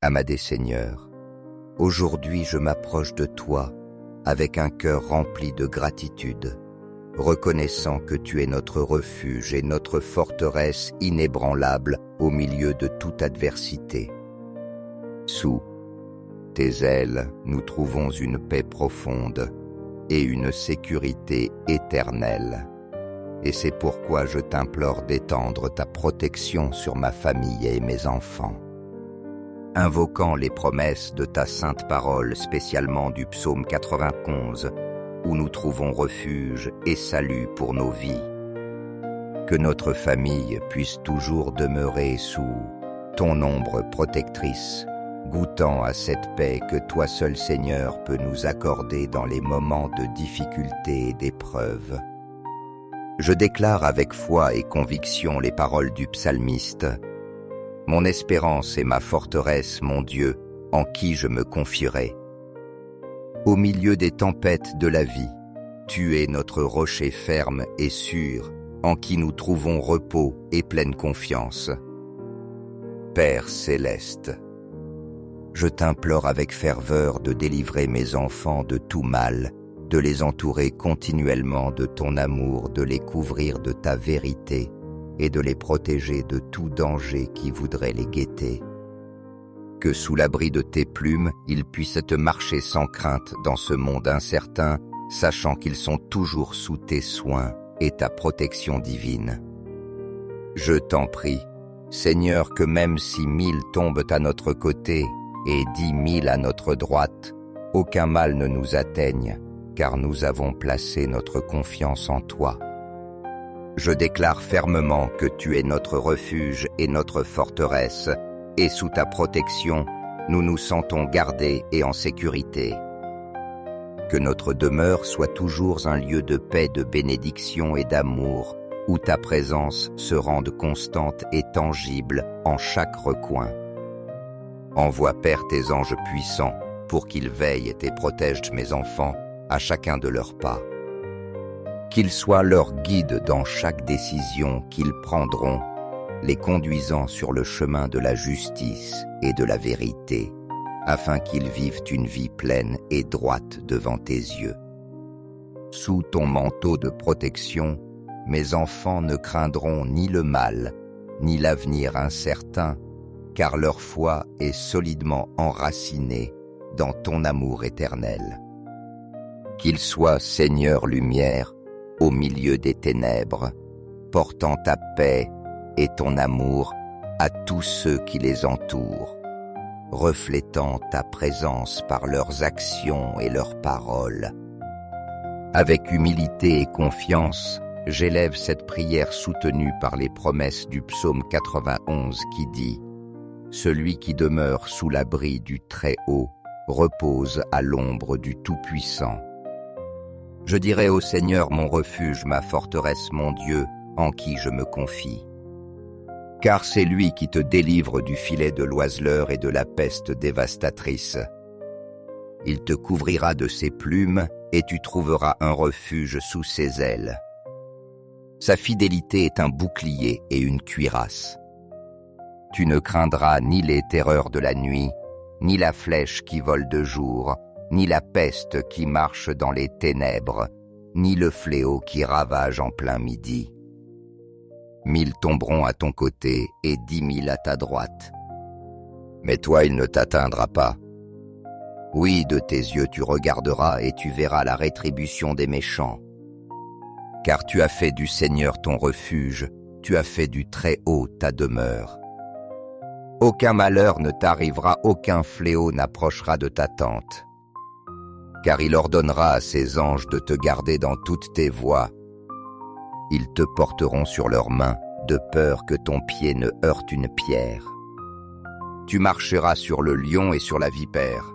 Amadé Seigneur, aujourd'hui je m'approche de toi avec un cœur rempli de gratitude, reconnaissant que tu es notre refuge et notre forteresse inébranlable au milieu de toute adversité. Sous tes ailes, nous trouvons une paix profonde et une sécurité éternelle. Et c'est pourquoi je t'implore d'étendre ta protection sur ma famille et mes enfants. Invoquant les promesses de ta sainte parole, spécialement du psaume 91, où nous trouvons refuge et salut pour nos vies. Que notre famille puisse toujours demeurer sous ton ombre protectrice, goûtant à cette paix que toi seul Seigneur peux nous accorder dans les moments de difficulté et d'épreuve. Je déclare avec foi et conviction les paroles du psalmiste. Mon espérance est ma forteresse, mon Dieu, en qui je me confierai. Au milieu des tempêtes de la vie, tu es notre rocher ferme et sûr, en qui nous trouvons repos et pleine confiance. Père céleste, je t'implore avec ferveur de délivrer mes enfants de tout mal, de les entourer continuellement de ton amour, de les couvrir de ta vérité et de les protéger de tout danger qui voudrait les guetter. Que sous l'abri de tes plumes, ils puissent te marcher sans crainte dans ce monde incertain, sachant qu'ils sont toujours sous tes soins et ta protection divine. Je t'en prie, Seigneur, que même si 1000 tombent à notre côté et 10 000 à notre droite, aucun mal ne nous atteigne, car nous avons placé notre confiance en toi. Je déclare fermement que tu es notre refuge et notre forteresse, et sous ta protection, nous nous sentons gardés et en sécurité. Que notre demeure soit toujours un lieu de paix, de bénédiction et d'amour, où ta présence se rende constante et tangible en chaque recoin. Envoie, Père, tes anges puissants, pour qu'ils veillent et protègent mes enfants à chacun de leurs pas. Qu'ils soient leurs guides dans chaque décision qu'ils prendront, les conduisant sur le chemin de la justice et de la vérité, afin qu'ils vivent une vie pleine et droite devant tes yeux. Sous ton manteau de protection, mes enfants ne craindront ni le mal, ni l'avenir incertain, car leur foi est solidement enracinée dans ton amour éternel. Qu'ils soient, Seigneur lumière, au milieu des ténèbres, portant ta paix et ton amour à tous ceux qui les entourent, reflétant ta présence par leurs actions et leurs paroles. Avec humilité et confiance, j'élève cette prière soutenue par les promesses du psaume 91 qui dit « Celui qui demeure sous l'abri du Très-Haut repose à l'ombre du Tout-Puissant. » Je dirai au Seigneur mon refuge, ma forteresse, mon Dieu, en qui je me confie. Car c'est lui qui te délivre du filet de l'oiseleur et de la peste dévastatrice. Il te couvrira de ses plumes et tu trouveras un refuge sous ses ailes. Sa fidélité est un bouclier et une cuirasse. Tu ne craindras ni les terreurs de la nuit, ni la flèche qui vole de jour, ni la peste qui marche dans les ténèbres, ni le fléau qui ravage en plein midi. 1000 tomberont à ton côté et 10 000 à ta droite. Mais toi, il ne t'atteindra pas. Oui, de tes yeux tu regarderas et tu verras la rétribution des méchants. Car tu as fait du Seigneur ton refuge, tu as fait du Très-Haut ta demeure. Aucun malheur ne t'arrivera, aucun fléau n'approchera de ta tente. Car il ordonnera à ses anges de te garder dans toutes tes voies. Ils te porteront sur leurs mains, de peur que ton pied ne heurte une pierre. Tu marcheras sur le lion et sur la vipère.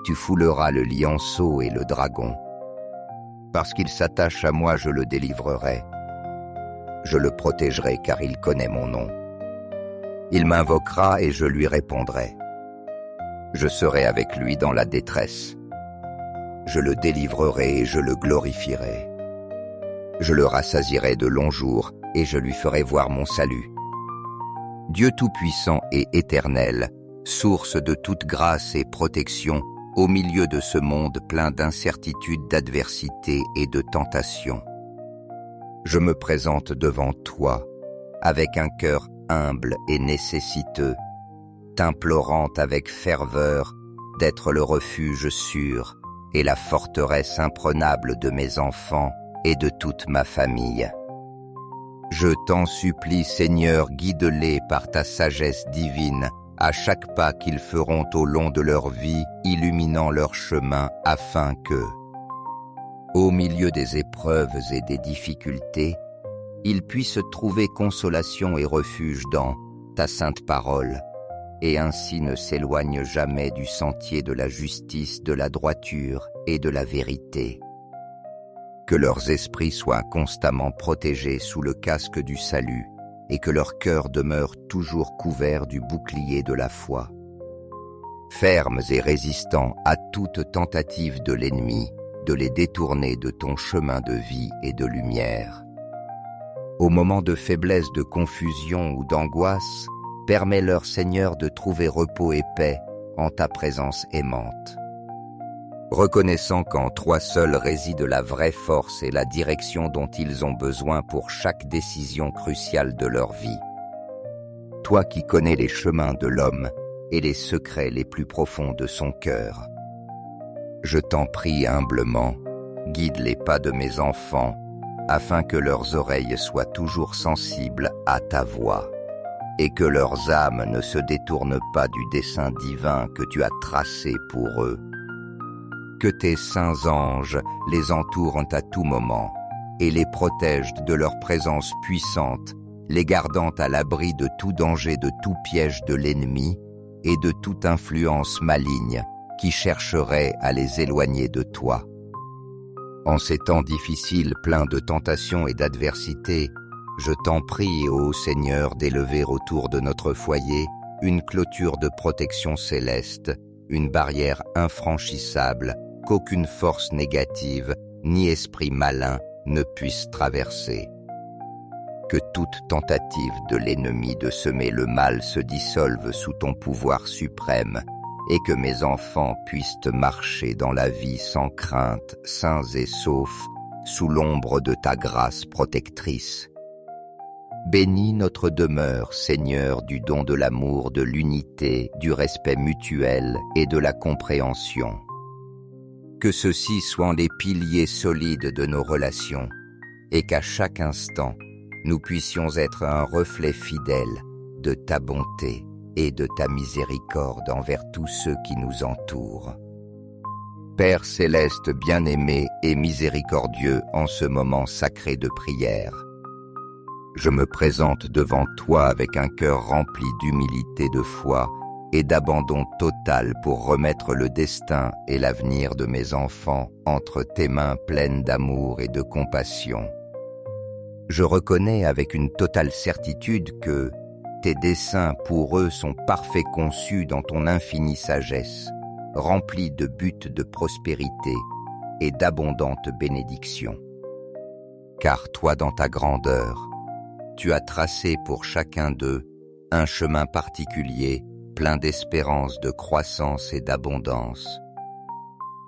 Tu fouleras le lionceau et le dragon. Parce qu'il s'attache à moi, je le délivrerai. Je le protégerai car il connaît mon nom. Il m'invoquera et je lui répondrai. Je serai avec lui dans la détresse. Je le délivrerai et je le glorifierai. Je le rassasierai de longs jours et je lui ferai voir mon salut. Dieu Tout-Puissant et éternel, source de toute grâce et protection au milieu de ce monde plein d'incertitudes, d'adversités et de tentations. Je me présente devant toi avec un cœur humble et nécessiteux, t'implorant avec ferveur d'être le refuge sûr et la forteresse imprenable de mes enfants et de toute ma famille. Je t'en supplie, Seigneur, guide-les par ta sagesse divine à chaque pas qu'ils feront au long de leur vie, illuminant leur chemin afin que, au milieu des épreuves et des difficultés, ils puissent trouver consolation et refuge dans ta sainte parole, et ainsi ne s'éloignent jamais du sentier de la justice, de la droiture et de la vérité. Que leurs esprits soient constamment protégés sous le casque du salut, et que leur cœur demeure toujours couvert du bouclier de la foi. Fermes et résistants à toute tentative de l'ennemi de les détourner de ton chemin de vie et de lumière. Au moment de faiblesse, de confusion ou d'angoisse, permets-leur, Seigneur, de trouver repos et paix en ta présence aimante. Reconnaissant qu'en toi seul réside la vraie force et la direction dont ils ont besoin pour chaque décision cruciale de leur vie. Toi qui connais les chemins de l'homme et les secrets les plus profonds de son cœur. Je t'en prie humblement, guide les pas de mes enfants, afin que leurs oreilles soient toujours sensibles à ta voix, et que leurs âmes ne se détournent pas du dessein divin que tu as tracé pour eux. Que tes saints anges les entourent à tout moment et les protègent de leur présence puissante, les gardant à l'abri de tout danger, de tout piège de l'ennemi et de toute influence maligne qui chercherait à les éloigner de toi. En ces temps difficiles, pleins de tentations et d'adversités, je t'en prie, ô Seigneur, d'élever autour de notre foyer une clôture de protection céleste, une barrière infranchissable qu'aucune force négative ni esprit malin ne puisse traverser. Que toute tentative de l'ennemi de semer le mal se dissolve sous ton pouvoir suprême et que mes enfants puissent marcher dans la vie sans crainte, sains et saufs, sous l'ombre de ta grâce protectrice. Bénis notre demeure, Seigneur, du don de l'amour, de l'unité, du respect mutuel et de la compréhension. Que ceux-ci soient les piliers solides de nos relations et qu'à chaque instant, nous puissions être un reflet fidèle de ta bonté et de ta miséricorde envers tous ceux qui nous entourent. Père céleste bien-aimé et miséricordieux en ce moment sacré de prière, je me présente devant toi avec un cœur rempli d'humilité, de foi et d'abandon total pour remettre le destin et l'avenir de mes enfants entre tes mains pleines d'amour et de compassion. Je reconnais avec une totale certitude que tes desseins pour eux sont parfaits conçus dans ton infinie sagesse, remplis de buts de prospérité et d'abondantes bénédictions. Car toi, dans ta grandeur, tu as tracé pour chacun d'eux un chemin particulier, plein d'espérance, de croissance et d'abondance.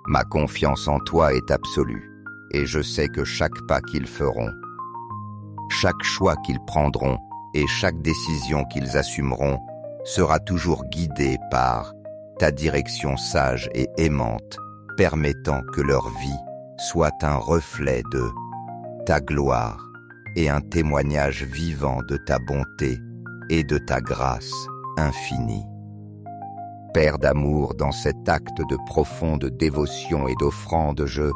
Ma confiance en toi est absolue, et je sais que chaque pas qu'ils feront, chaque choix qu'ils prendront et chaque décision qu'ils assumeront sera toujours guidé par ta direction sage et aimante, permettant que leur vie soit un reflet de ta gloire et un témoignage vivant de ta bonté et de ta grâce infinie. Père d'amour, dans cet acte de profonde dévotion et d'offrande, je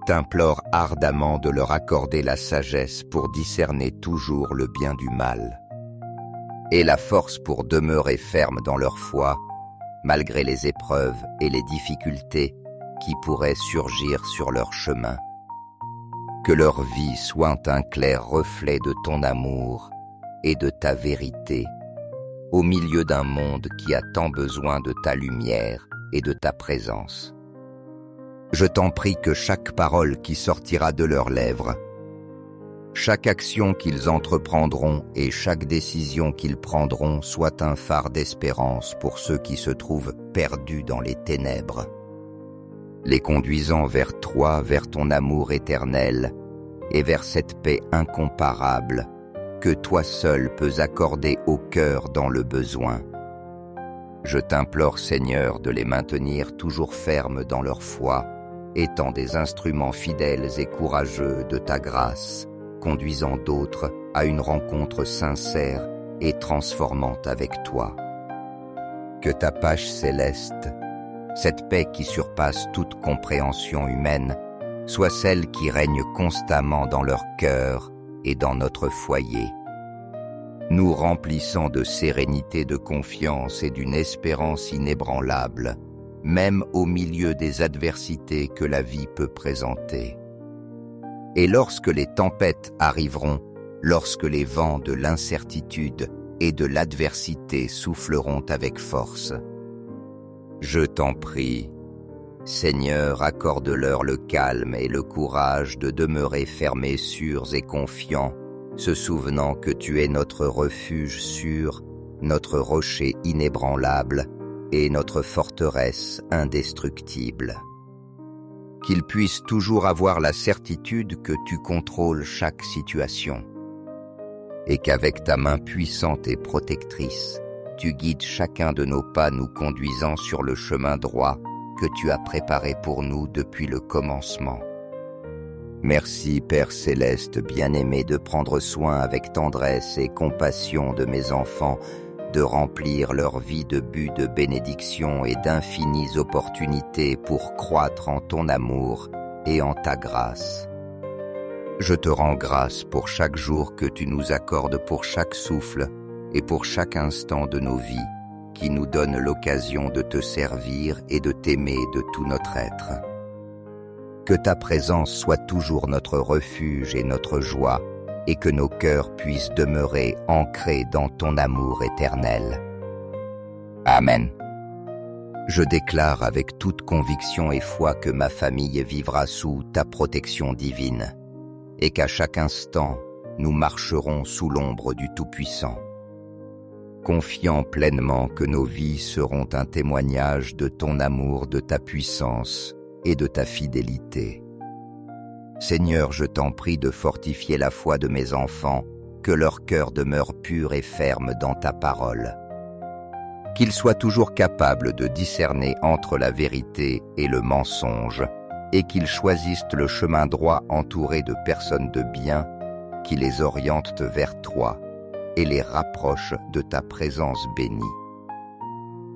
t'implore ardemment de leur accorder la sagesse pour discerner toujours le bien du mal, et la force pour demeurer ferme dans leur foi, malgré les épreuves et les difficultés qui pourraient surgir sur leur chemin. Que leur vie soit un clair reflet de ton amour et de ta vérité, au milieu d'un monde qui a tant besoin de ta lumière et de ta présence. Je t'en prie que chaque parole qui sortira de leurs lèvres, chaque action qu'ils entreprendront et chaque décision qu'ils prendront soit un phare d'espérance pour ceux qui se trouvent perdus dans les ténèbres, les conduisant vers toi, vers ton amour éternel et vers cette paix incomparable que toi seul peux accorder au cœur dans le besoin. Je t'implore, Seigneur, de les maintenir toujours fermes dans leur foi, étant des instruments fidèles et courageux de ta grâce, conduisant d'autres à une rencontre sincère et transformante avec toi. Que ta paix céleste, cette paix qui surpasse toute compréhension humaine, soit celle qui règne constamment dans leur cœur et dans notre foyer, nous remplissant de sérénité, de confiance et d'une espérance inébranlable, même au milieu des adversités que la vie peut présenter. Et lorsque les tempêtes arriveront, lorsque les vents de l'incertitude et de l'adversité souffleront avec force, je t'en prie, Seigneur, accorde-leur le calme et le courage de demeurer fermés, sûrs et confiants, se souvenant que tu es notre refuge sûr, notre rocher inébranlable et notre forteresse indestructible. Qu'ils puissent toujours avoir la certitude que tu contrôles chaque situation et qu'avec ta main puissante et protectrice, tu guides chacun de nos pas, nous conduisant sur le chemin droit que tu as préparé pour nous depuis le commencement. Merci, Père céleste bien-aimé, de prendre soin avec tendresse et compassion de mes enfants, de remplir leur vie de buts de bénédiction et d'infinies opportunités pour croître en ton amour et en ta grâce. Je te rends grâce pour chaque jour que tu nous accordes, pour chaque souffle et pour chaque instant de nos vies qui nous donne l'occasion de te servir et de t'aimer de tout notre être. Que ta présence soit toujours notre refuge et notre joie, et que nos cœurs puissent demeurer ancrés dans ton amour éternel. Amen. Je déclare avec toute conviction et foi que ma famille vivra sous ta protection divine, et qu'à chaque instant, nous marcherons sous l'ombre du Tout-Puissant, confiant pleinement que nos vies seront un témoignage de ton amour, de ta puissance et de ta fidélité. Seigneur, je t'en prie de fortifier la foi de mes enfants, que leur cœur demeure pur et ferme dans ta parole. Qu'ils soient toujours capables de discerner entre la vérité et le mensonge, et qu'ils choisissent le chemin droit entouré de personnes de bien qui les orientent vers toi et les rapprochent de ta présence bénie.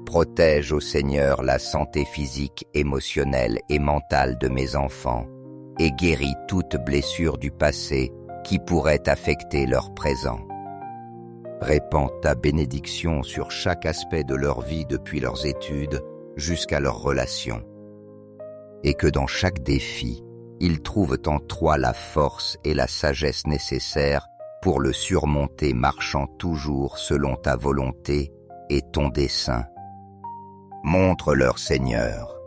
Protège, ô Seigneur, la santé physique, émotionnelle et mentale de mes enfants et guéris toute blessure du passé qui pourrait affecter leur présent. Répands ta bénédiction sur chaque aspect de leur vie depuis leurs études jusqu'à leurs relations. Et que dans chaque défi, ils trouvent en toi la force et la sagesse nécessaires pour le surmonter, marchant toujours selon ta volonté et ton dessein. Montre-leur, Seigneur,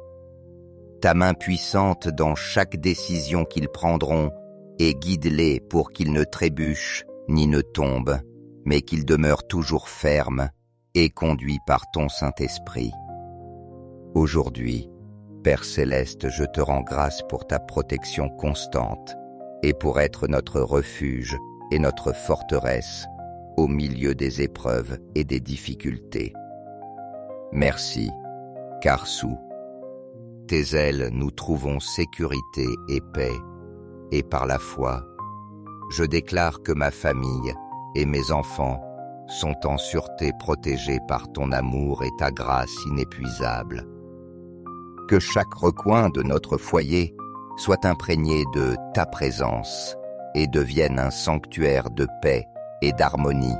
ta main puissante dans chaque décision qu'ils prendront et guide-les pour qu'ils ne trébuchent ni ne tombent, mais qu'ils demeurent toujours fermes et conduits par ton Saint-Esprit. Aujourd'hui, Père céleste, je te rends grâce pour ta protection constante et pour être notre refuge et notre forteresse au milieu des épreuves et des difficultés. Merci, car sous tes ailes nous trouvons sécurité et paix, et par la foi, je déclare que ma famille et mes enfants sont en sûreté protégés par ton amour et ta grâce inépuisable. Que chaque recoin de notre foyer soit imprégné de ta présence et devienne un sanctuaire de paix et d'harmonie,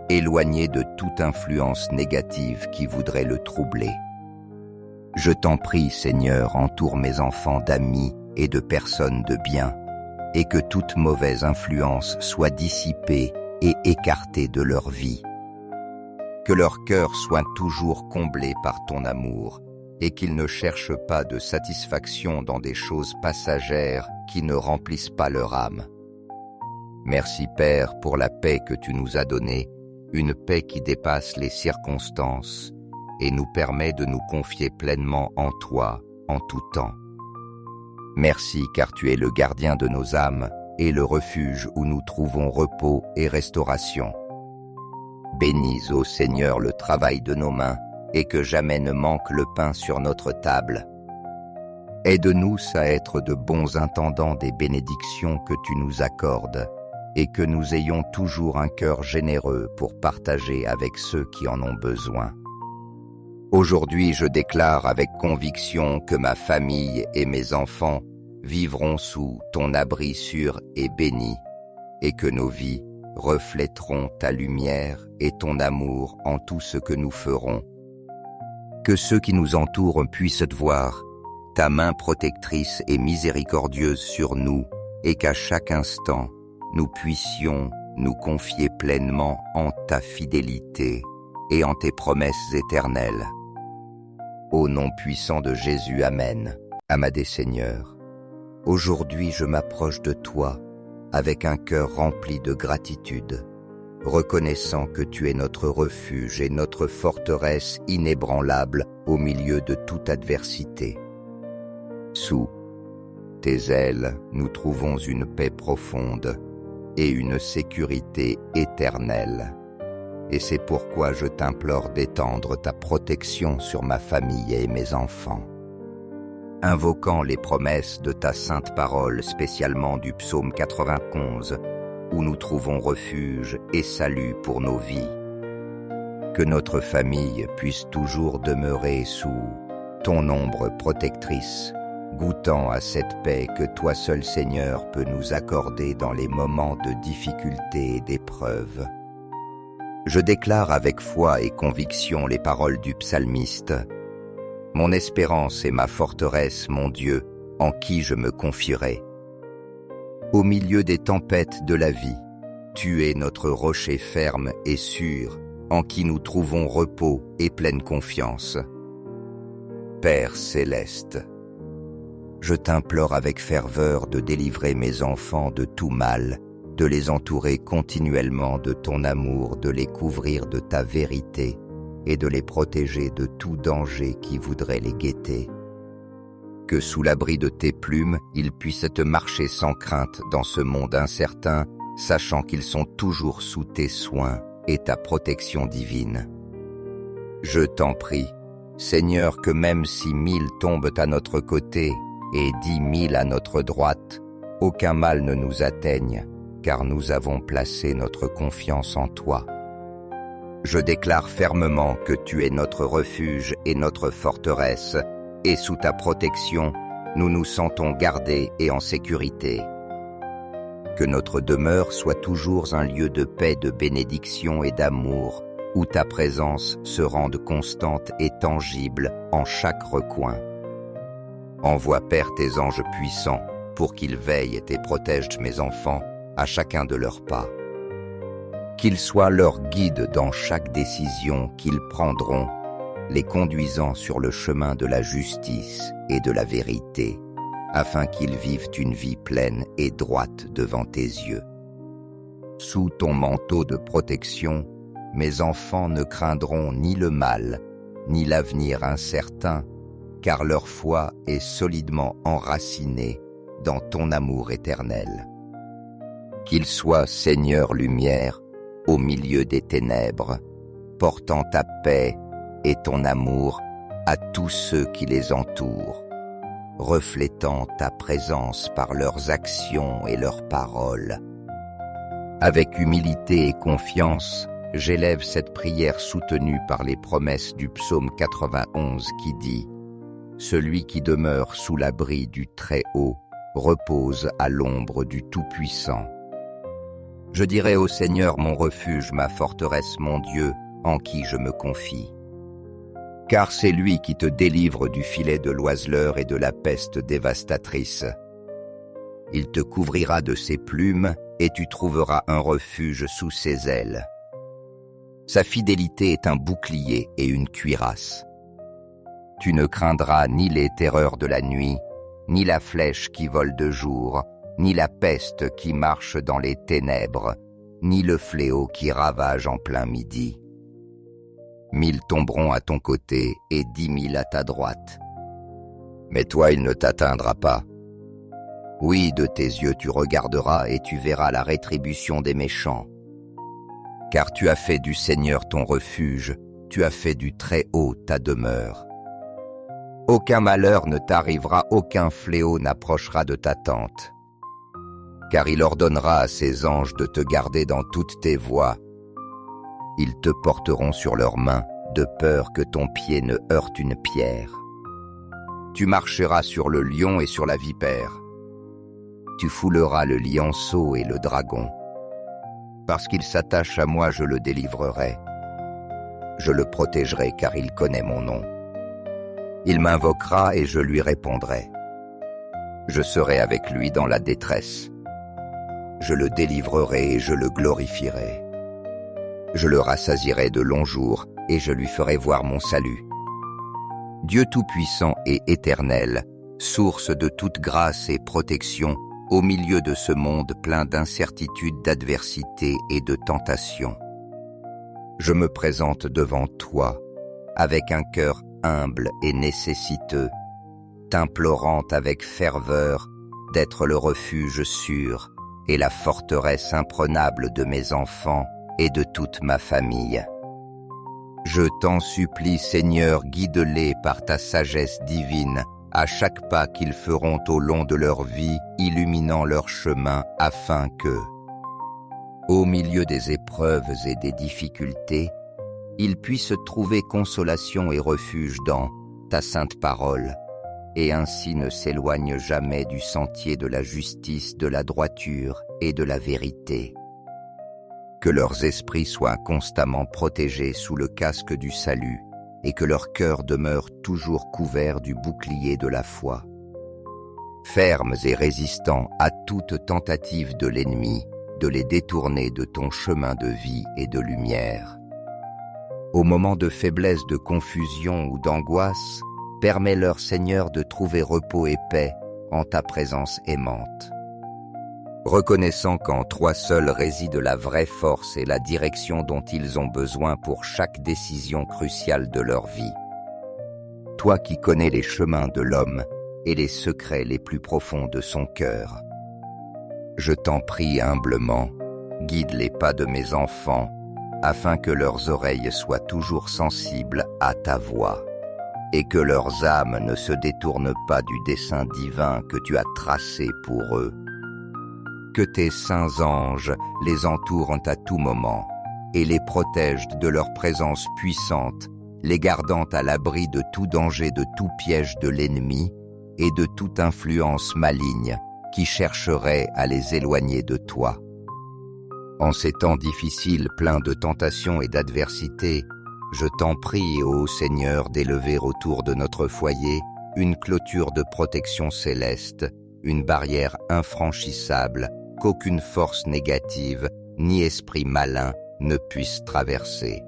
éloigné de toute influence négative qui voudrait le troubler. Je t'en prie, Seigneur, entoure mes enfants d'amis et de personnes de bien, et que toute mauvaise influence soit dissipée et écartée de leur vie. Que leur cœur soit toujours comblé par ton amour, et qu'ils ne cherchent pas de satisfaction dans des choses passagères qui ne remplissent pas leur âme. Merci Père pour la paix que tu nous as donnée, une paix qui dépasse les circonstances et nous permet de nous confier pleinement en toi, en tout temps. Merci car tu es le gardien de nos âmes et le refuge où nous trouvons repos et restauration. Bénis, ô Seigneur, le travail de nos mains et que jamais ne manque le pain sur notre table. Aide-nous à être de bons intendants des bénédictions que tu nous accordes et que nous ayons toujours un cœur généreux pour partager avec ceux qui en ont besoin. Aujourd'hui, je déclare avec conviction que ma famille et mes enfants vivront sous ton abri sûr et béni, et que nos vies reflèteront ta lumière et ton amour en tout ce que nous ferons. Que ceux qui nous entourent puissent te voir, ta main protectrice et miséricordieuse sur nous, et qu'à chaque instant, nous puissions nous confier pleinement en ta fidélité et en tes promesses éternelles. Au nom puissant de Jésus, Amen. Amadé Seigneur, aujourd'hui je m'approche de toi avec un cœur rempli de gratitude, reconnaissant que tu es notre refuge et notre forteresse inébranlable au milieu de toute adversité. Sous tes ailes, nous trouvons une paix profonde et une sécurité éternelle. Et c'est pourquoi je t'implore d'étendre ta protection sur ma famille et mes enfants. Invoquant les promesses de ta sainte parole, spécialement du psaume 91, où nous trouvons refuge et salut pour nos vies. Que notre famille puisse toujours demeurer sous ton ombre protectrice, goûtant à cette paix que toi seul Seigneur peux nous accorder dans les moments de difficulté et d'épreuve. Je déclare avec foi et conviction les paroles du psalmiste. Mon espérance est ma forteresse, mon Dieu, en qui je me confierai. Au milieu des tempêtes de la vie, tu es notre rocher ferme et sûr, en qui nous trouvons repos et pleine confiance. Père céleste, je t'implore avec ferveur de délivrer mes enfants de tout mal, de les entourer continuellement de ton amour, de les couvrir de ta vérité et de les protéger de tout danger qui voudrait les guetter. Que sous l'abri de tes plumes, ils puissent te marcher sans crainte dans ce monde incertain, sachant qu'ils sont toujours sous tes soins et ta protection divine. Je t'en prie, Seigneur, que même si 1000 tombent à notre côté et 10 000 à notre droite, aucun mal ne nous atteigne, car nous avons placé notre confiance en toi. Je déclare fermement que tu es notre refuge et notre forteresse, et sous ta protection, nous nous sentons gardés et en sécurité. Que notre demeure soit toujours un lieu de paix, de bénédiction et d'amour, où ta présence se rende constante et tangible en chaque recoin. Envoie, Père, tes anges puissants, pour qu'ils veillent et protègent mes enfants à chacun de leurs pas. Qu'ils soient leur guide dans chaque décision qu'ils prendront, les conduisant sur le chemin de la justice et de la vérité, afin qu'ils vivent une vie pleine et droite devant tes yeux. Sous ton manteau de protection, mes enfants ne craindront ni le mal, ni l'avenir incertain, car leur foi est solidement enracinée dans ton amour éternel. Qu'ils soient, Seigneur lumière, au milieu des ténèbres, portant ta paix et ton amour à tous ceux qui les entourent, reflétant ta présence par leurs actions et leurs paroles. Avec humilité et confiance, j'élève cette prière soutenue par les promesses du psaume 91 qui dit « Celui qui demeure sous l'abri du Très-Haut repose à l'ombre du Tout-Puissant. » Je dirai au Seigneur mon refuge, ma forteresse, mon Dieu, en qui je me confie. Car c'est lui qui te délivre du filet de l'oiseleur et de la peste dévastatrice. Il te couvrira de ses plumes et tu trouveras un refuge sous ses ailes. Sa fidélité est un bouclier et une cuirasse. Tu ne craindras ni les terreurs de la nuit, ni la flèche qui vole de jour, ni la peste qui marche dans les ténèbres, ni le fléau qui ravage en plein midi. 1000 tomberont à ton côté et 10 000 à ta droite. Mais toi, il ne t'atteindra pas. Oui, de tes yeux tu regarderas et tu verras la rétribution des méchants. Car tu as fait du Seigneur ton refuge, tu as fait du Très-Haut ta demeure. Aucun malheur ne t'arrivera, aucun fléau n'approchera de ta tente. Car il ordonnera à ses anges de te garder dans toutes tes voies. Ils te porteront sur leurs mains, de peur que ton pied ne heurte une pierre. Tu marcheras sur le lion et sur la vipère. Tu fouleras le lionceau et le dragon. Parce qu'il s'attache à moi, je le délivrerai. Je le protégerai car il connaît mon nom. Il m'invoquera et je lui répondrai. Je serai avec lui dans la détresse. Je le délivrerai et je le glorifierai. Je le rassasierai de longs jours et je lui ferai voir mon salut. Dieu Tout-Puissant et Éternel, source de toute grâce et protection, au milieu de ce monde plein d'incertitudes, d'adversité et de tentations. Je me présente devant toi, avec un cœur humble et nécessiteux, t'implorant avec ferveur d'être le refuge sûr et la forteresse imprenable de mes enfants et de toute ma famille. Je t'en supplie, Seigneur, guide-les par ta sagesse divine, à chaque pas qu'ils feront au long de leur vie, illuminant leur chemin, afin que, au milieu des épreuves et des difficultés, ils puissent trouver consolation et refuge dans ta sainte parole, et ainsi ne s'éloignent jamais du sentier de la justice, de la droiture et de la vérité. Que leurs esprits soient constamment protégés sous le casque du salut, et que leur cœur demeure toujours couvert du bouclier de la foi. Fermes et résistants à toute tentative de l'ennemi, de les détourner de ton chemin de vie et de lumière. Au moment de faiblesse, de confusion ou d'angoisse, permets-leur, Seigneur, de trouver repos et paix en ta présence aimante. Reconnaissant qu'en toi seul réside la vraie force et la direction dont ils ont besoin pour chaque décision cruciale de leur vie. Toi qui connais les chemins de l'homme et les secrets les plus profonds de son cœur. Je t'en prie humblement, guide les pas de mes enfants, afin que leurs oreilles soient toujours sensibles à ta voix, et que leurs âmes ne se détournent pas du dessein divin que tu as tracé pour eux. Que tes saints anges les entourent à tout moment et les protègent de leur présence puissante, les gardant à l'abri de tout danger, de tout piège de l'ennemi et de toute influence maligne qui chercherait à les éloigner de toi. En ces temps difficiles, pleins de tentations et d'adversités, je t'en prie, ô Seigneur, d'élever autour de notre foyer une clôture de protection céleste, une barrière infranchissable qu'aucune force négative ni esprit malin ne puisse traverser.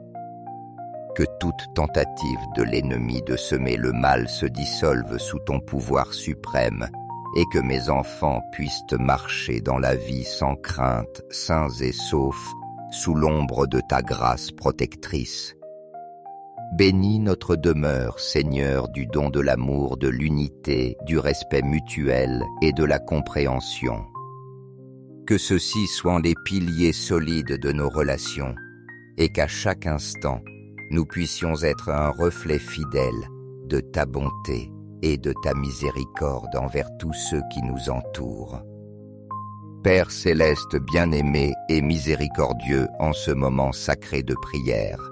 Que toute tentative de l'ennemi de semer le mal se dissolve sous ton pouvoir suprême et que mes enfants puissent marcher dans la vie sans crainte, sains et saufs, sous l'ombre de ta grâce protectrice. Bénis notre demeure, Seigneur, du don de l'amour, de l'unité, du respect mutuel et de la compréhension. Que ceux-ci soient les piliers solides de nos relations et qu'à chaque instant, nous puissions être un reflet fidèle de ta bonté et de ta miséricorde envers tous ceux qui nous entourent. Père céleste bien-aimé et miséricordieux en ce moment sacré de prière,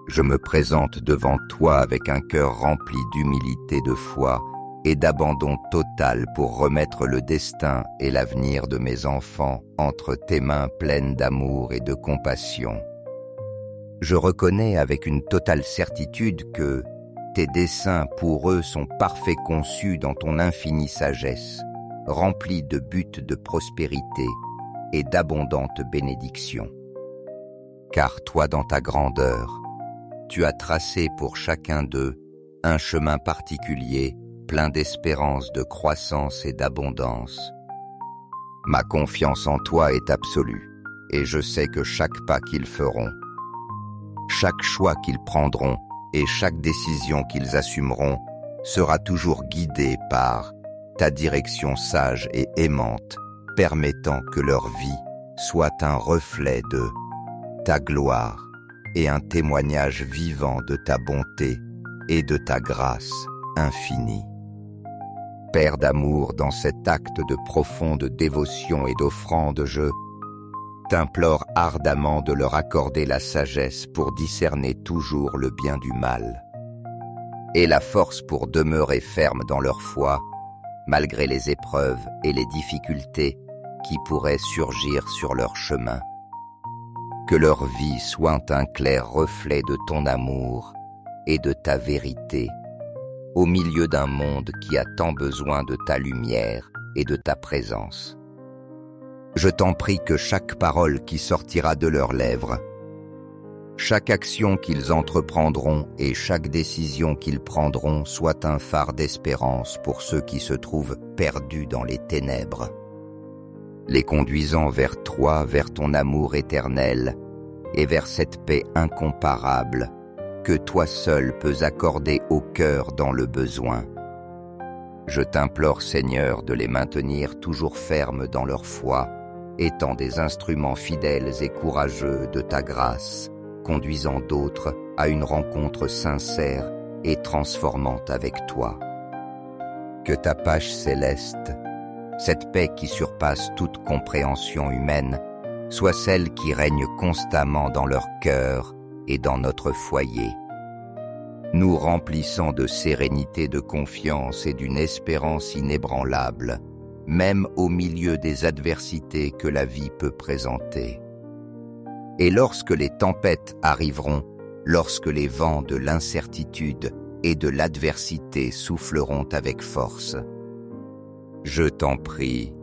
je me présente devant toi avec un cœur rempli d'humilité, de foi et d'abandon total pour remettre le destin et l'avenir de mes enfants entre tes mains pleines d'amour et de compassion. Je reconnais avec une totale certitude que tes desseins pour eux sont parfaits, conçus dans ton infinie sagesse, remplis de buts de prospérité et d'abondantes bénédictions. Car toi, dans ta grandeur, tu as tracé pour chacun d'eux un chemin particulier, plein d'espérance, de croissance et d'abondance. Ma confiance en toi est absolue, et je sais que chaque pas qu'ils feront, chaque choix qu'ils prendront et chaque décision qu'ils assumeront sera toujours guidé par ta direction sage et aimante, permettant que leur vie soit un reflet de ta gloire et un témoignage vivant de ta bonté et de ta grâce infinie. Père d'amour, dans cet acte de profonde dévotion et d'offrande, je t'implore ardemment de leur accorder la sagesse pour discerner toujours le bien du mal, et la force pour demeurer ferme dans leur foi, malgré les épreuves et les difficultés qui pourraient surgir sur leur chemin. Que leur vie soit un clair reflet de ton amour et de ta vérité, au milieu d'un monde qui a tant besoin de ta lumière et de ta présence. Je t'en prie que chaque parole qui sortira de leurs lèvres, chaque action qu'ils entreprendront et chaque décision qu'ils prendront soit un phare d'espérance pour ceux qui se trouvent perdus dans les ténèbres, les conduisant vers toi, vers ton amour éternel et vers cette paix incomparable que toi seul peux accorder au cœur dans le besoin. Je t'implore, Seigneur, de les maintenir toujours fermes dans leur foi, étant des instruments fidèles et courageux de ta grâce, conduisant d'autres à une rencontre sincère et transformante avec toi. Que ta paix céleste, cette paix qui surpasse toute compréhension humaine, soit celle qui règne constamment dans leur cœur et dans notre foyer, nous remplissant de sérénité, de confiance et d'une espérance inébranlable, même au milieu des adversités que la vie peut présenter. Et lorsque les tempêtes arriveront, lorsque les vents de l'incertitude et de l'adversité souffleront avec force, je t'en prie,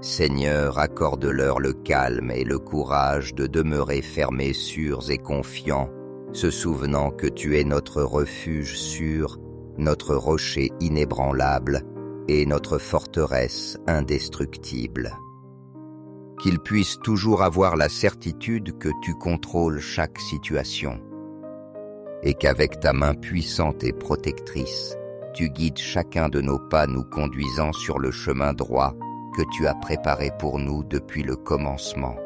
Seigneur, accorde-leur le calme et le courage de demeurer fermés, sûrs et confiants, se souvenant que tu es notre refuge sûr, notre rocher inébranlable et notre forteresse indestructible. Qu'ils puissent toujours avoir la certitude que tu contrôles chaque situation et qu'avec ta main puissante et protectrice, tu guides chacun de nos pas, nous conduisant sur le chemin droit que tu as préparé pour nous depuis le commencement.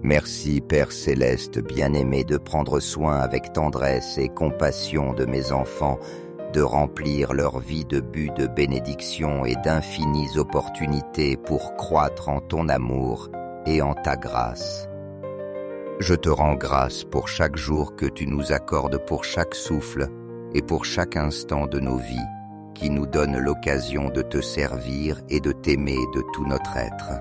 Merci, Père céleste bien-aimé, de prendre soin avec tendresse et compassion de mes enfants, de remplir leur vie de buts de bénédiction et d'infinies opportunités pour croître en ton amour et en ta grâce. Je te rends grâce pour chaque jour que tu nous accordes, pour chaque souffle et pour chaque instant de nos vies qui nous donne l'occasion de te servir et de t'aimer de tout notre être.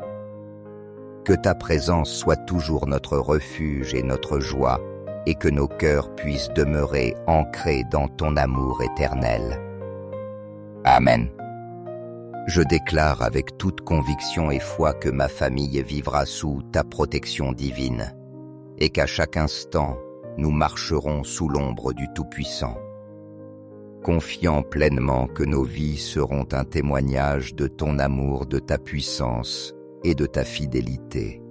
Que ta présence soit toujours notre refuge et notre joie, et que nos cœurs puissent demeurer ancrés dans ton amour éternel. Amen. Je déclare avec toute conviction et foi que ma famille vivra sous ta protection divine, et qu'à chaque instant, nous marcherons sous l'ombre du Tout-Puissant, confiant pleinement que nos vies seront un témoignage de ton amour, de ta puissance et de ta fidélité.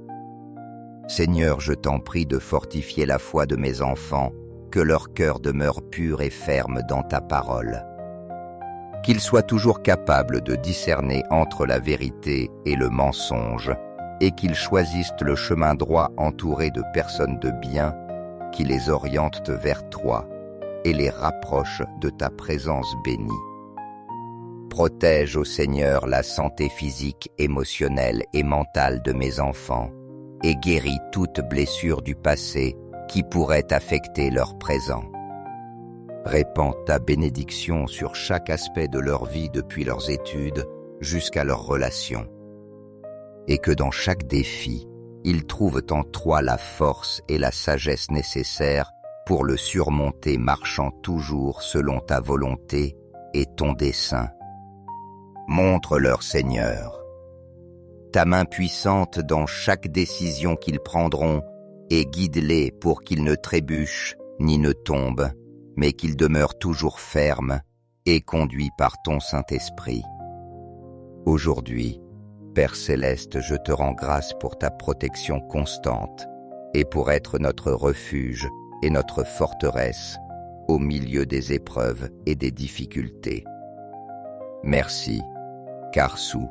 Seigneur, je t'en prie de fortifier la foi de mes enfants, que leur cœur demeure pur et ferme dans ta parole. Qu'ils soient toujours capables de discerner entre la vérité et le mensonge, et qu'ils choisissent le chemin droit entouré de personnes de bien qui les orientent vers toi et les rapprochent de ta présence bénie. Protège, ô Seigneur, la santé physique, émotionnelle et mentale de mes enfants, et guéris toute blessure du passé qui pourrait affecter leur présent. Répands ta bénédiction sur chaque aspect de leur vie depuis leurs études jusqu'à leurs relations, et que dans chaque défi, ils trouvent en toi la force et la sagesse nécessaires pour le surmonter, marchant toujours selon ta volonté et ton dessein. Montre-leur, Seigneur, ta main puissante dans chaque décision qu'ils prendront, et guide-les pour qu'ils ne trébuchent ni ne tombent, mais qu'ils demeurent toujours fermes et conduits par ton Saint-Esprit. Aujourd'hui, Père céleste, je te rends grâce pour ta protection constante et pour être notre refuge et notre forteresse au milieu des épreuves et des difficultés. Merci, car sous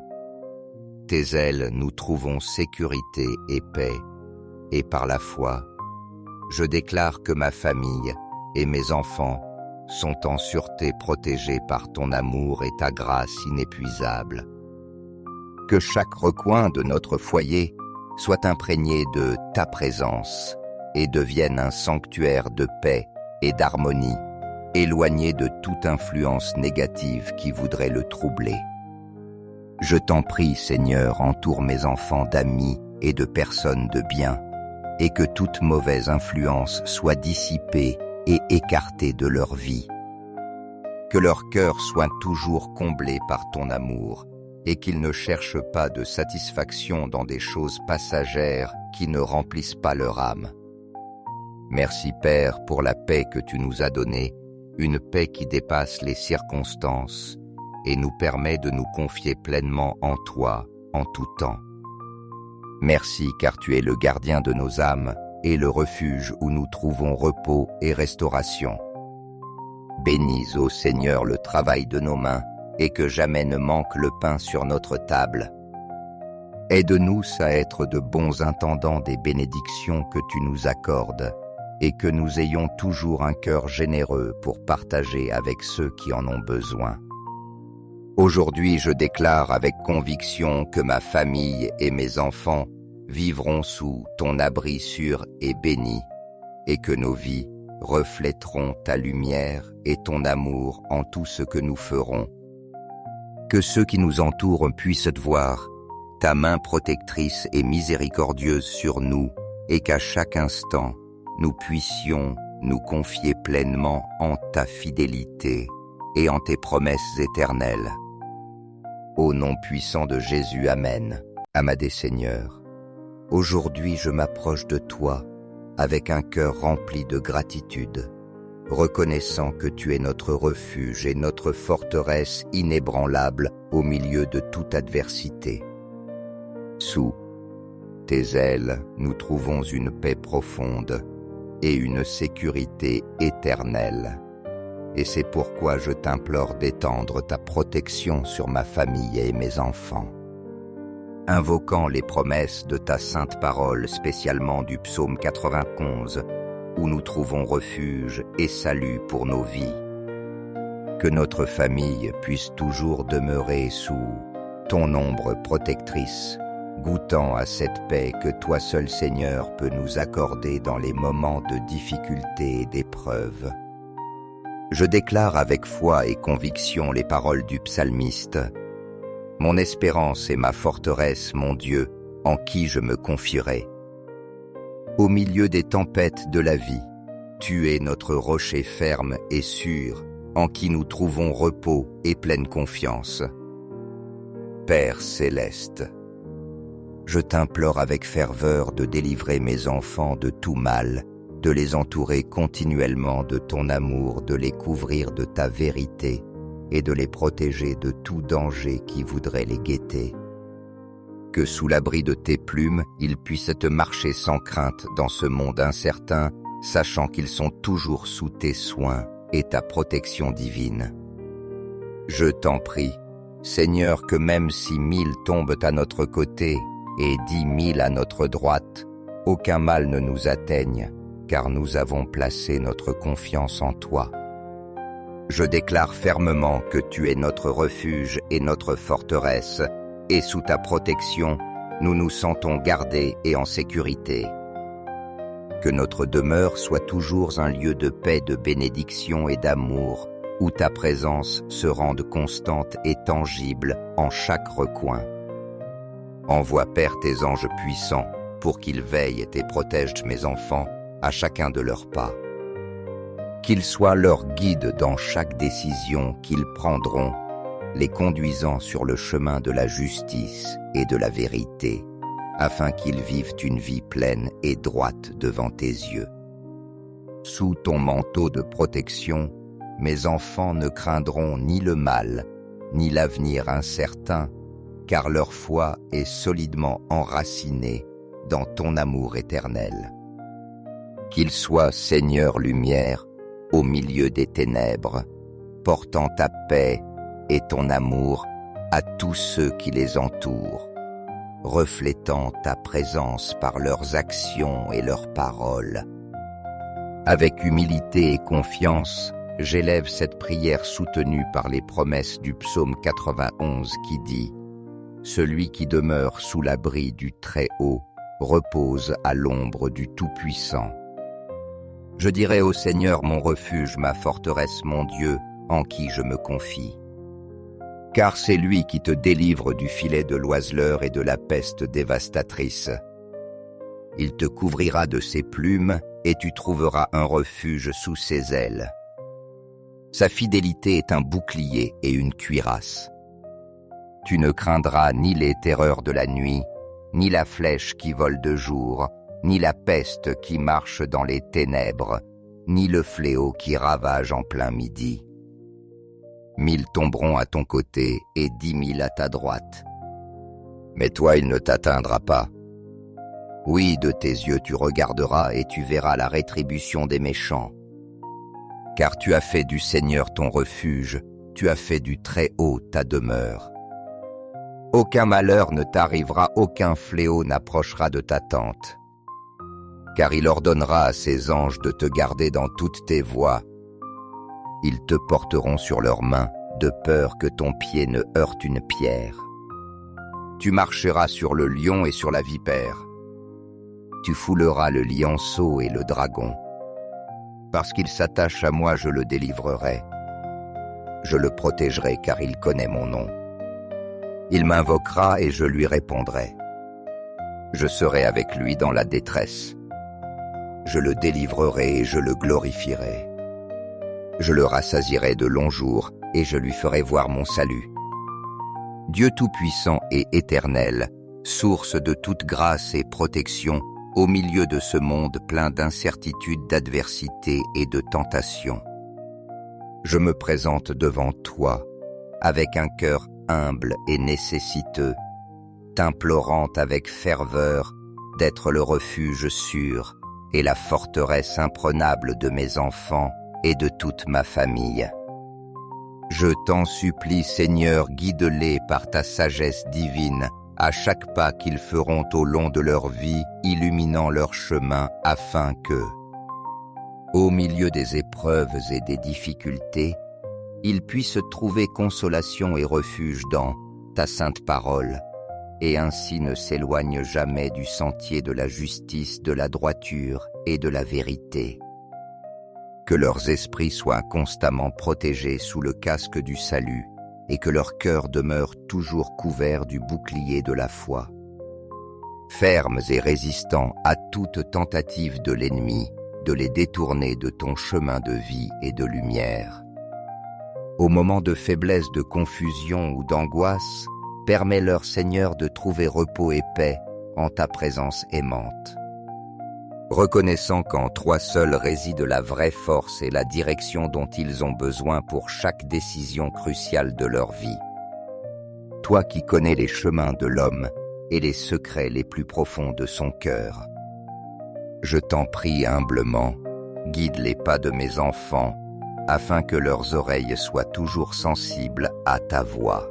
tes ailes nous trouvons sécurité et paix, et par la foi, je déclare que ma famille et mes enfants sont en sûreté protégés par ton amour et ta grâce inépuisable. Que chaque recoin de notre foyer soit imprégné de ta présence et devienne un sanctuaire de paix et d'harmonie, éloigné de toute influence négative qui voudrait le troubler. Je t'en prie, Seigneur, entoure mes enfants d'amis et de personnes de bien, et que toute mauvaise influence soit dissipée et écartée de leur vie. Que leur cœur soit toujours comblé par ton amour, et qu'ils ne cherchent pas de satisfaction dans des choses passagères qui ne remplissent pas leur âme. Merci Père pour la paix que tu nous as donnée, une paix qui dépasse les circonstances et nous permet de nous confier pleinement en toi, en tout temps. Merci car tu es le gardien de nos âmes et le refuge où nous trouvons repos et restauration. Bénis, ô Seigneur, le travail de nos mains et que jamais ne manque le pain sur notre table. Aide-nous à être de bons intendants des bénédictions que tu nous accordes et que nous ayons toujours un cœur généreux pour partager avec ceux qui en ont besoin. Aujourd'hui, je déclare avec conviction que ma famille et mes enfants vivront sous ton abri sûr et béni, et que nos vies reflèteront ta lumière et ton amour en tout ce que nous ferons. Que ceux qui nous entourent puissent voir ta main protectrice et miséricordieuse sur nous, et qu'à chaque instant, nous puissions nous confier pleinement en ta fidélité et en tes promesses éternelles. Au nom puissant de Jésus, Amen. Amadé Seigneur, aujourd'hui je m'approche de toi avec un cœur rempli de gratitude, reconnaissant que tu es notre refuge et notre forteresse inébranlable au milieu de toute adversité. Sous tes ailes, nous trouvons une paix profonde et une sécurité éternelle. Et c'est pourquoi je t'implore d'étendre ta protection sur ma famille et mes enfants. Invoquant les promesses de ta sainte parole, spécialement du psaume 91, où nous trouvons refuge et salut pour nos vies. Que notre famille puisse toujours demeurer sous ton ombre protectrice, goûtant à cette paix que toi seul Seigneur peux nous accorder dans les moments de difficulté et d'épreuve. Je déclare avec foi et conviction les paroles du psalmiste. Mon espérance est ma forteresse, mon Dieu, en qui je me confierai. Au milieu des tempêtes de la vie, tu es notre rocher ferme et sûr, en qui nous trouvons repos et pleine confiance. Père céleste, je t'implore avec ferveur de délivrer mes enfants de tout mal, de les entourer continuellement de ton amour, de les couvrir de ta vérité et de les protéger de tout danger qui voudrait les guetter. Que sous l'abri de tes plumes, ils puissent te marcher sans crainte dans ce monde incertain, sachant qu'ils sont toujours sous tes soins et ta protection divine. Je t'en prie, Seigneur, que même si 1000 tombent à notre côté et 10 000 à notre droite, aucun mal ne nous atteigne, car nous avons placé notre confiance en toi. Je déclare fermement que tu es notre refuge et notre forteresse, et sous ta protection, nous nous sentons gardés et en sécurité. Que notre demeure soit toujours un lieu de paix, de bénédiction et d'amour, où ta présence se rende constante et tangible en chaque recoin. Envoie, Père, tes anges puissants, pour qu'ils veillent et protègent mes enfants, à chacun de leurs pas. Qu'ils soient leurs guides dans chaque décision qu'ils prendront, les conduisant sur le chemin de la justice et de la vérité, afin qu'ils vivent une vie pleine et droite devant tes yeux. Sous ton manteau de protection, mes enfants ne craindront ni le mal, ni l'avenir incertain, car leur foi est solidement enracinée dans ton amour éternel. Qu'il soit Seigneur lumière au milieu des ténèbres, portant ta paix et ton amour à tous ceux qui les entourent, reflétant ta présence par leurs actions et leurs paroles. Avec humilité et confiance, j'élève cette prière soutenue par les promesses du psaume 91 qui dit « Celui qui demeure sous l'abri du Très-Haut repose à l'ombre du Tout-Puissant. » Je dirai au Seigneur mon refuge, ma forteresse, mon Dieu, en qui je me confie. Car c'est lui qui te délivre du filet de l'oiseleur et de la peste dévastatrice. Il te couvrira de ses plumes et tu trouveras un refuge sous ses ailes. Sa fidélité est un bouclier et une cuirasse. Tu ne craindras ni les terreurs de la nuit, ni la flèche qui vole de jour, ni la peste qui marche dans les ténèbres, ni le fléau qui ravage en plein midi. 1000 tomberont à ton côté et 10 000 à ta droite. Mais toi, il ne t'atteindra pas. Oui, de tes yeux tu regarderas et tu verras la rétribution des méchants. Car tu as fait du Seigneur ton refuge, tu as fait du Très-Haut ta demeure. Aucun malheur ne t'arrivera, aucun fléau n'approchera de ta tente. Car il ordonnera à ses anges de te garder dans toutes tes voies. Ils te porteront sur leurs mains, de peur que ton pied ne heurte une pierre. Tu marcheras sur le lion et sur la vipère. Tu fouleras le lionceau et le dragon. Parce qu'il s'attache à moi, je le délivrerai. Je le protégerai car il connaît mon nom. Il m'invoquera et je lui répondrai. Je serai avec lui dans la détresse. Je le délivrerai et je le glorifierai. Je le rassasierai de longs jours et je lui ferai voir mon salut. Dieu Tout-Puissant et éternel, source de toute grâce et protection, au milieu de ce monde plein d'incertitudes, d'adversité et de tentations. Je me présente devant toi, avec un cœur humble et nécessiteux, t'implorant avec ferveur d'être le refuge sûr et la forteresse imprenable de mes enfants et de toute ma famille. Je t'en supplie, Seigneur, guide-les par ta sagesse divine, à chaque pas qu'ils feront au long de leur vie, illuminant leur chemin afin que, au milieu des épreuves et des difficultés, ils puissent trouver consolation et refuge dans ta sainte parole, et ainsi ne s'éloignent jamais du sentier de la justice, de la droiture et de la vérité. Que leurs esprits soient constamment protégés sous le casque du salut, et que leur cœur demeure toujours couvert du bouclier de la foi. Fermes et résistants à toute tentative de l'ennemi de les détourner de ton chemin de vie et de lumière. Au moment de faiblesse, de confusion ou d'angoisse, permets-leur, Seigneur, de trouver repos et paix en ta présence aimante. Reconnaissant qu'en toi seul réside la vraie force et la direction dont ils ont besoin pour chaque décision cruciale de leur vie. Toi qui connais les chemins de l'homme et les secrets les plus profonds de son cœur. Je t'en prie humblement, guide les pas de mes enfants, afin que leurs oreilles soient toujours sensibles à ta voix,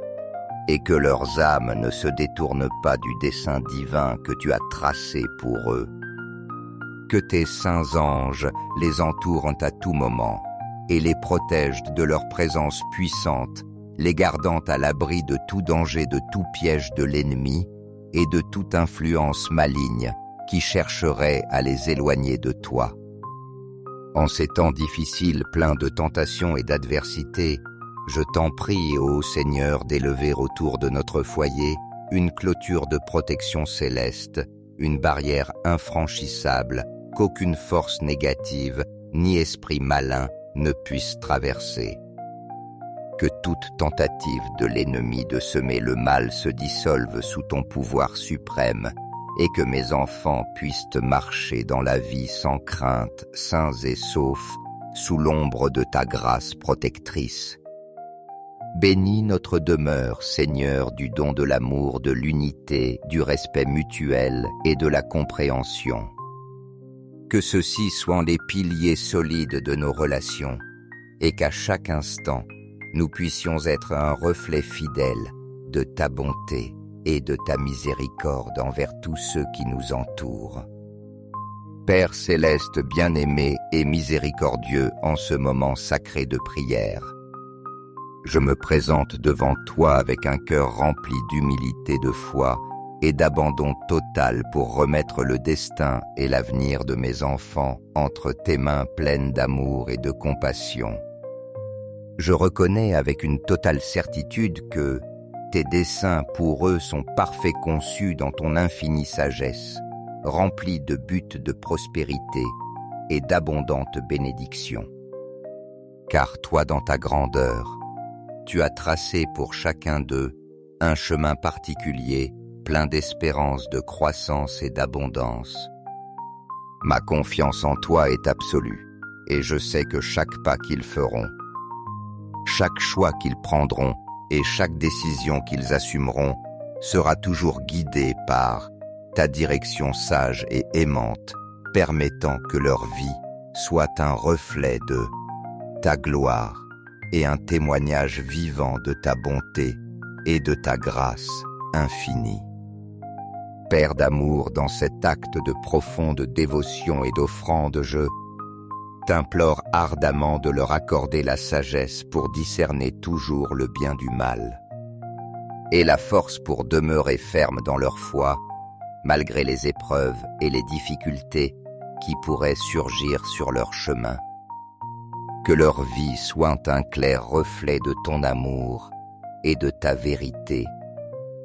et que leurs âmes ne se détournent pas du dessein divin que tu as tracé pour eux. Que tes saints anges les entourent à tout moment et les protègent de leur présence puissante, les gardant à l'abri de tout danger, de tout piège de l'ennemi et de toute influence maligne qui chercherait à les éloigner de toi. En ces temps difficiles, pleins de tentations et d'adversités, je t'en prie, ô Seigneur, d'élever autour de notre foyer une clôture de protection céleste, une barrière infranchissable qu'aucune force négative ni esprit malin ne puisse traverser. Que toute tentative de l'ennemi de semer le mal se dissolve sous ton pouvoir suprême et que mes enfants puissent marcher dans la vie sans crainte, sains et saufs, sous l'ombre de ta grâce protectrice. Bénis notre demeure, Seigneur, du don de l'amour, de l'unité, du respect mutuel et de la compréhension. Que ceux-ci soient les piliers solides de nos relations et qu'à chaque instant, nous puissions être un reflet fidèle de ta bonté et de ta miséricorde envers tous ceux qui nous entourent. Père céleste bien-aimé et miséricordieux en ce moment sacré de prière, je me présente devant toi avec un cœur rempli d'humilité, de foi et d'abandon total pour remettre le destin et l'avenir de mes enfants entre tes mains pleines d'amour et de compassion. Je reconnais avec une totale certitude que tes desseins pour eux sont parfaits conçus dans ton infinie sagesse, remplis de buts de prospérité et d'abondantes bénédictions. Car toi, dans ta grandeur, tu as tracé pour chacun d'eux un chemin particulier, plein d'espérance, de croissance et d'abondance. Ma confiance en toi est absolue, et je sais que chaque pas qu'ils feront, chaque choix qu'ils prendront et chaque décision qu'ils assumeront sera toujours guidé par ta direction sage et aimante, permettant que leur vie soit un reflet de ta gloire et un témoignage vivant de ta bonté et de ta grâce infinie. Père d'amour, dans cet acte de profonde dévotion et d'offrande, je t'implore ardemment de leur accorder la sagesse pour discerner toujours le bien du mal et la force pour demeurer ferme dans leur foi, malgré les épreuves et les difficultés qui pourraient surgir sur leur chemin. Que leur vie soit un clair reflet de ton amour et de ta vérité,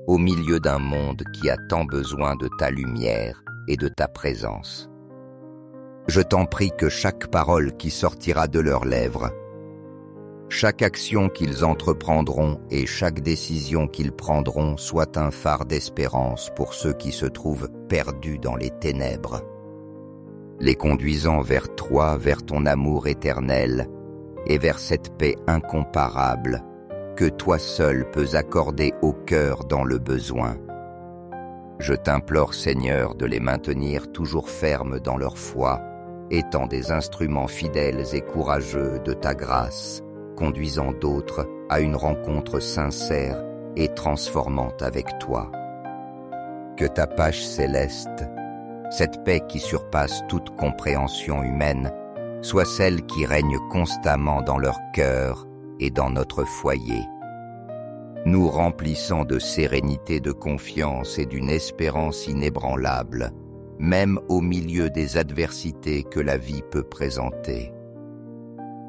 au milieu d'un monde qui a tant besoin de ta lumière et de ta présence. Je t'en prie que chaque parole qui sortira de leurs lèvres, chaque action qu'ils entreprendront et chaque décision qu'ils prendront soit un phare d'espérance pour ceux qui se trouvent perdus dans les ténèbres, les conduisant vers toi, vers ton amour éternel et vers cette paix incomparable que toi seul peux accorder au cœur dans le besoin. Je t'implore, Seigneur, de les maintenir toujours fermes dans leur foi, étant des instruments fidèles et courageux de ta grâce, conduisant d'autres à une rencontre sincère et transformante avec toi. Que ta paix céleste, cette paix qui surpasse toute compréhension humaine, soit celle qui règne constamment dans leur cœur et dans notre foyer, nous remplissant de sérénité, de confiance et d'une espérance inébranlable, même au milieu des adversités que la vie peut présenter.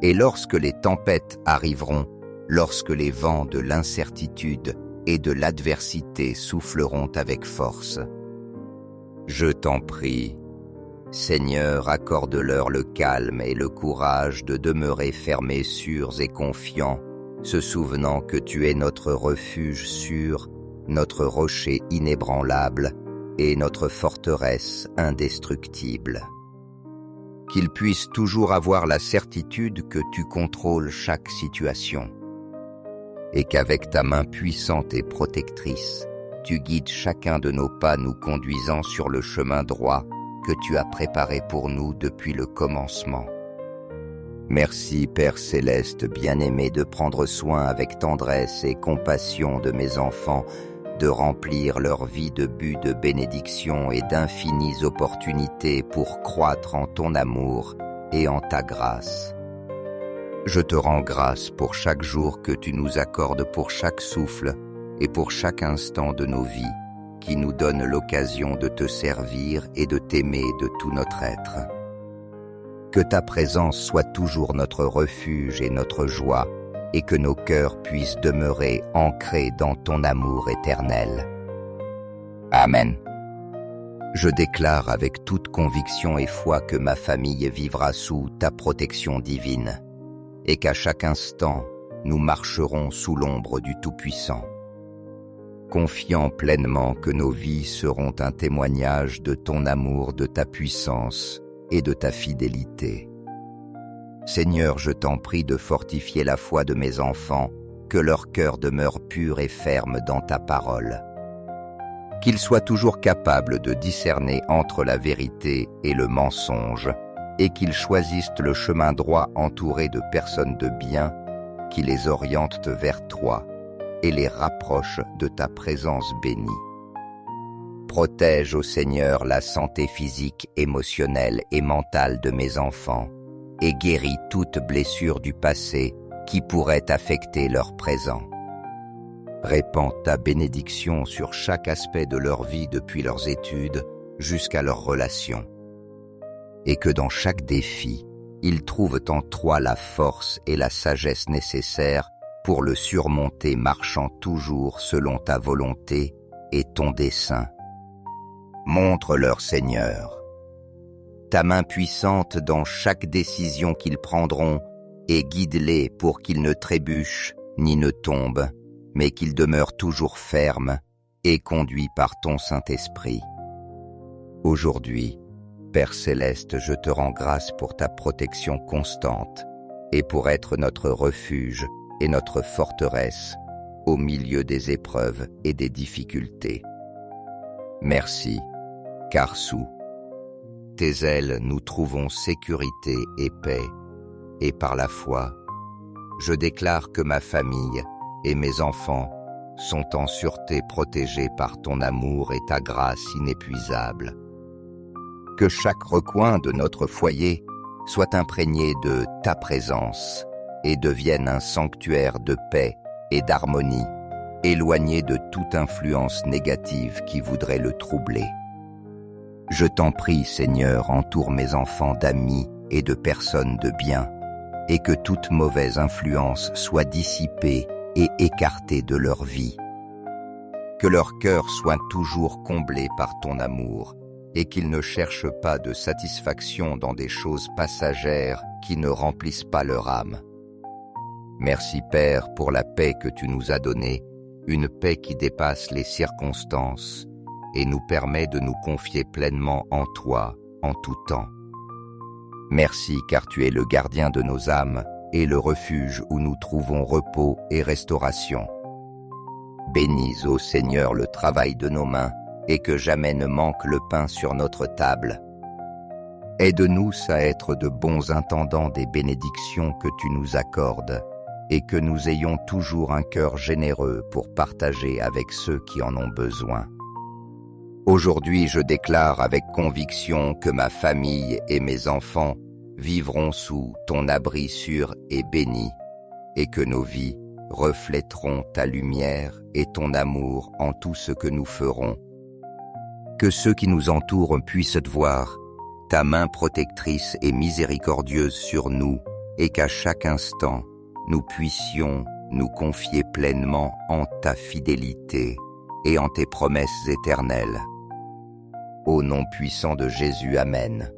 Et lorsque les tempêtes arriveront, lorsque les vents de l'incertitude et de l'adversité souffleront avec force, je t'en prie, Seigneur, accorde-leur le calme et le courage de demeurer fermés, sûrs et confiants, se souvenant que tu es notre refuge sûr, notre rocher inébranlable et notre forteresse indestructible. Qu'ils puissent toujours avoir la certitude que tu contrôles chaque situation et qu'avec ta main puissante et protectrice, tu guides chacun de nos pas, nous conduisant sur le chemin droit que tu as préparé pour nous depuis le commencement. Merci, Père céleste bien-aimé, de prendre soin avec tendresse et compassion de mes enfants, de remplir leur vie de buts de bénédiction et d'infinies opportunités pour croître en ton amour et en ta grâce. Je te rends grâce pour chaque jour que tu nous accordes, pour chaque souffle et pour chaque instant de nos vies qui nous donne l'occasion de te servir et de t'aimer de tout notre être. Que ta présence soit toujours notre refuge et notre joie, et que nos cœurs puissent demeurer ancrés dans ton amour éternel. Amen. Je déclare avec toute conviction et foi que ma famille vivra sous ta protection divine, et qu'à chaque instant, nous marcherons sous l'ombre du Tout-Puissant, confiant pleinement que nos vies seront un témoignage de ton amour, de ta puissance et de ta fidélité. Seigneur, je t'en prie de fortifier la foi de mes enfants que leur cœur demeure pur et ferme dans ta parole. Qu'ils soient toujours capables de discerner entre la vérité et le mensonge, et qu'ils choisissent le chemin droit entouré de personnes de bien qui les orientent vers toi et les rapprochent de ta présence bénie. Protège, ô Seigneur, la santé physique, émotionnelle et mentale de mes enfants et guéris toute blessure du passé qui pourrait affecter leur présent. Répands ta bénédiction sur chaque aspect de leur vie depuis leurs études jusqu'à leurs relations. Et que dans chaque défi, ils trouvent en toi la force et la sagesse nécessaires pour le surmonter marchant toujours selon ta volonté et ton dessein. Montre-leur, Seigneur, ta main puissante dans chaque décision qu'ils prendront et guide-les pour qu'ils ne trébuchent ni ne tombent, mais qu'ils demeurent toujours fermes et conduits par ton Saint-Esprit. Aujourd'hui, Père Céleste, je te rends grâce pour ta protection constante et pour être notre refuge et notre forteresse au milieu des épreuves et des difficultés. Merci, car sous tes ailes nous trouvons sécurité et paix, et par la foi, je déclare que ma famille et mes enfants sont en sûreté protégés par ton amour et ta grâce inépuisable. Que chaque recoin de notre foyer soit imprégné de ta présence et devienne un sanctuaire de paix et d'harmonie, éloigné de toute influence négative qui voudrait le troubler. Je t'en prie, Seigneur, entoure mes enfants d'amis et de personnes de bien, et que toute mauvaise influence soit dissipée et écartée de leur vie. Que leur cœur soit toujours comblé par ton amour, et qu'ils ne cherchent pas de satisfaction dans des choses passagères qui ne remplissent pas leur âme. Merci, Père, pour la paix que tu nous as donnée, une paix qui dépasse les circonstances et nous permet de nous confier pleinement en toi en tout temps. Merci, car tu es le gardien de nos âmes et le refuge où nous trouvons repos et restauration. Bénis, ô Seigneur, le travail de nos mains, et que jamais ne manque le pain sur notre table. Aide-nous à être de bons intendants des bénédictions que tu nous accordes, et que nous ayons toujours un cœur généreux pour partager avec ceux qui en ont besoin. Aujourd'hui, je déclare avec conviction que ma famille et mes enfants vivront sous ton abri sûr et béni, et que nos vies reflèteront ta lumière et ton amour en tout ce que nous ferons. Que ceux qui nous entourent puissent voir ta main protectrice et miséricordieuse sur nous, et qu'à chaque instant, nous puissions nous confier pleinement en ta fidélité et en tes promesses éternelles. Au nom puissant de Jésus, Amen.